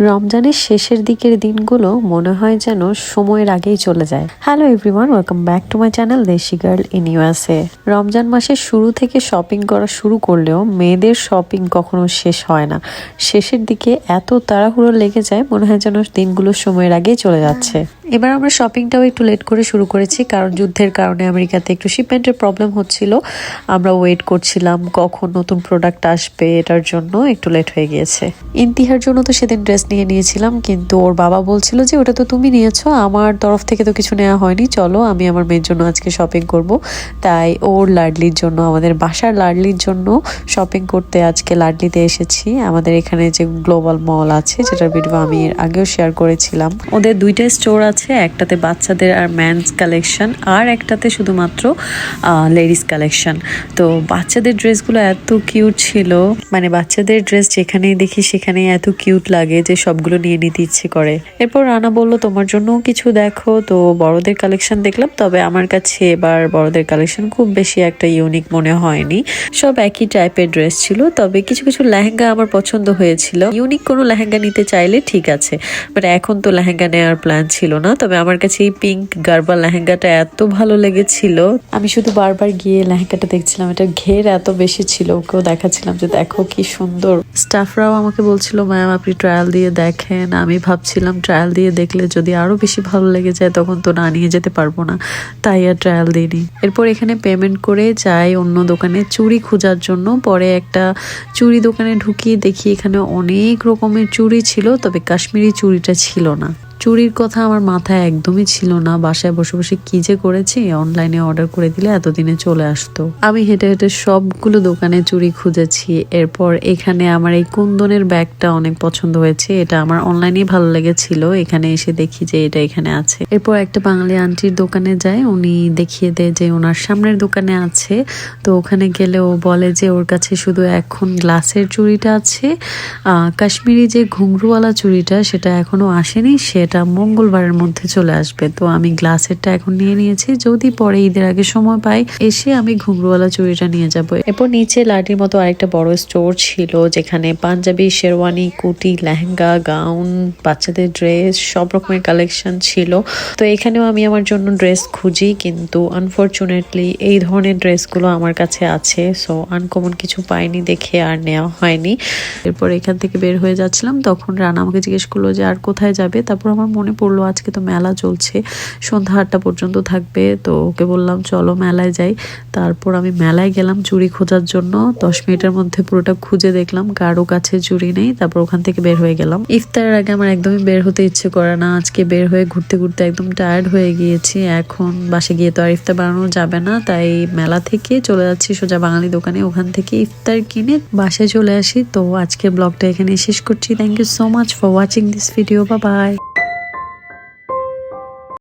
রমজানের শেষের দিকের দিনগুলো মনে হয় যেন সময়ের আগেই চলে যায়। Hello everyone, welcome back to my channel দেশি গার্ল ইন ইউএসএ। রমজান মাসের শুরু থেকে শপিং করা শুরু করলেও মেয়েদের শপিং কখনো শেষ হয় না। শেষের দিকে এত তাড়াহুড়ো লেগে যায়, মনে হয় যেন দিনগুলো সময়ের আগেই চলে যাচ্ছে। এবার আমরা শপিংটাও একটু লেট করে শুরু করেছি, কারণ যুদ্ধের কারণে আমেরিকাতে একটু শিপমেন্টের প্রবলেম হচ্ছিল। আমরা ওয়েট করছিলাম কখন নতুন প্রোডাক্ট আসবে, এটার জন্য একটু লেট হয়ে গিয়েছে। ইন্তিহার জন্য তো সেদিন ড্রেস নিয়ে নিয়েছিলাম, কিন্তু ওর বাবা বলছিল যে ওটা তো তুমি নিয়েছো, আমার তরফ থেকে তো কিছু নেওয়া হয়নি, চলো আমি আমার মেয়ের জন্য আজকে শপিং করব। তাই ওর লাডলির জন্য, আমাদের বাসার লাডলির জন্য শপিং করতে আজকে লাডলিতে এসেছি। আমাদের এখানে যে গ্লোবাল মল আছে, যেটার ভিডিও আমি এর আগেও শেয়ার করেছিলাম, ওদের দুইটা স্টোর আছে, একটাতে বাচ্চাদের আর ম্যানস কালেকশন, আর একটাতে শুধুমাত্র লেডিস কালেকশন। তো বাচ্চাদের ড্রেসগুলো এত কিউট ছিল, মানে বাচ্চাদের ড্রেস যেখানেই দেখি সেখানে এত কিউট লাগে যে সবগুলো নিয়ে নিতে ইচ্ছে করে। এরপর রানা বলল তোমার জন্য কিছু দেখো, তো বড়দের কালেকশন দেখলাম, তবে আমার কাছে এবার বড়দের কালেকশন খুব বেশি একটা ইউনিক মনে হয়নি, সব একই টাইপের ড্রেস ছিল। তবে কিছু কিছু লেহেঙ্গা আমার পছন্দ হয়েছিল, ইউনিক কোনো লেহেঙ্গা নিতে চাইলে ঠিক আছে, বাট এখন তো লেহেঙ্গা নেওয়ার প্ল্যান ছিল না। তবে আমার কাছে এই পিঙ্ক গারবা লেহেঙ্গাটা এত ভালো লেগেছিল, আমি শুধু বারবার গিয়ে লেহেঙ্গাটা দেখছিলাম, এটা ঘের এত বেশি ছিল, ওকেও দেখাচ্ছিলাম যে দেখো কি সুন্দর। স্টাফরাও আমাকে বলছিল ম্যাম আপনি ট্রায়াল দিয়ে দেখেন। আমি ভাবছিলাম ট্রায়াল দিয়ে দেখলে যদি আরো বেশি ভালো লেগে যায় তখন তো না নিয়ে যেতে পারবো না, তাই আর ট্রায়াল দিইনি। এরপর এখানে পেমেন্ট করে যাই অন্য দোকানে চুড়ি খোঁজার জন্য। পরে একটা চুড়ি দোকানে ঢুকি, দেখি এখানে অনেক রকমের চুড়ি ছিল, তবে কাশ্মীরি চুড়িটা ছিল না। চুরির কথা আমার মাথায় একদমই ছিল না, বাসায় বসে বসে কি যে করেছি, অনলাইনে অর্ডার করে দিলে এতদিনে চলে আসতো। আমি হেঁটে হেঁটে সবগুলো দোকানে চুড়ি খুঁজেছি। এরপর এখানে আমার এই কুন্দনের ব্যাগটা অনেক পছন্দ হয়েছে, এটা আমার অনলাইনে ভালো লেগেছিল, এখানে এসে দেখি যে এটা এখানে আছে। এরপর একটা বাঙালি আন্টির দোকানে যাই, উনি দেখিয়ে দেয় যে ওনার সামনের দোকানে আছে। তো ওখানে গেলে ও বলে যে ওর কাছে শুধু এখন গ্লাসের চুড়িটা আছে, কাশ্মীরি যে ঘুংরুওয়ালা চুড়িটা সেটা এখনো আসেনি, সেটা মঙ্গলবারের মধ্যে চলে আসবে। তো আমি গ্লাসেরটা এখন নিয়ে নিয়েছি, যদি পরে ঈদের আগে সময় পাই এসে আমি ঘুংরুওয়ালা চুড়িটা নিয়ে যাব। এরপর নিচে লাডির মতো আরেকটা বড় স্টোর ছিল, যেখানে পাঞ্জাবি, শেরওয়ানি, কুটি, লেহেঙ্গা, গাউন, বাচ্চাদের ড্রেস, সব রকমের কালেকশন ছিল। তো এখানেও আমি আমার জন্য ড্রেস খুঁজি, কিন্তু আনফরচুনেটলি এই ধরনের ড্রেসগুলো আমার কাছে আছে, সো আনকমন কিছু পাইনি দেখে আর নেওয়া হয়নি। এরপর এখান থেকে বের হয়ে যাচ্ছিলাম, তখন রানা আমাকে জিজ্ঞেস করলো যে আর কোথায় যাবে। তারপর আমার মনে পড়লো আজকে তো মেলা চলছে, সন্ধ্যা 8টা পর্যন্ত থাকবে, তো ওকে বললাম চলো মেলায় যাই। তারপর আমি মেলায় গেলাম চুড়ি খোঁজার জন্য। 10 মিনিটের মধ্যে পুরোটা খুঁজে দেখলাম কারো কাছে চুড়ি নেই, তারপর ওখান থেকে বের হয়ে গেলাম। ইফতারের আগে আমার একদমই বের হতে ইচ্ছে করে না, আজকে বের হয়ে ঘুরতে ঘুরতে একদম টায়ার্ড হয়ে গিয়েছি। এখন বাসে গিয়ে তো আর ইফতার বানানো যাবে না, তাই মেলা থেকে চলে যাচ্ছি সোজা বাঙালি দোকানে, ওখান থেকে ইফতার কিনে বাসায় চলে আসি। তো আজকে ব্লগটা এখানে শেষ করছি। Thank you so much for watching this video, bye by.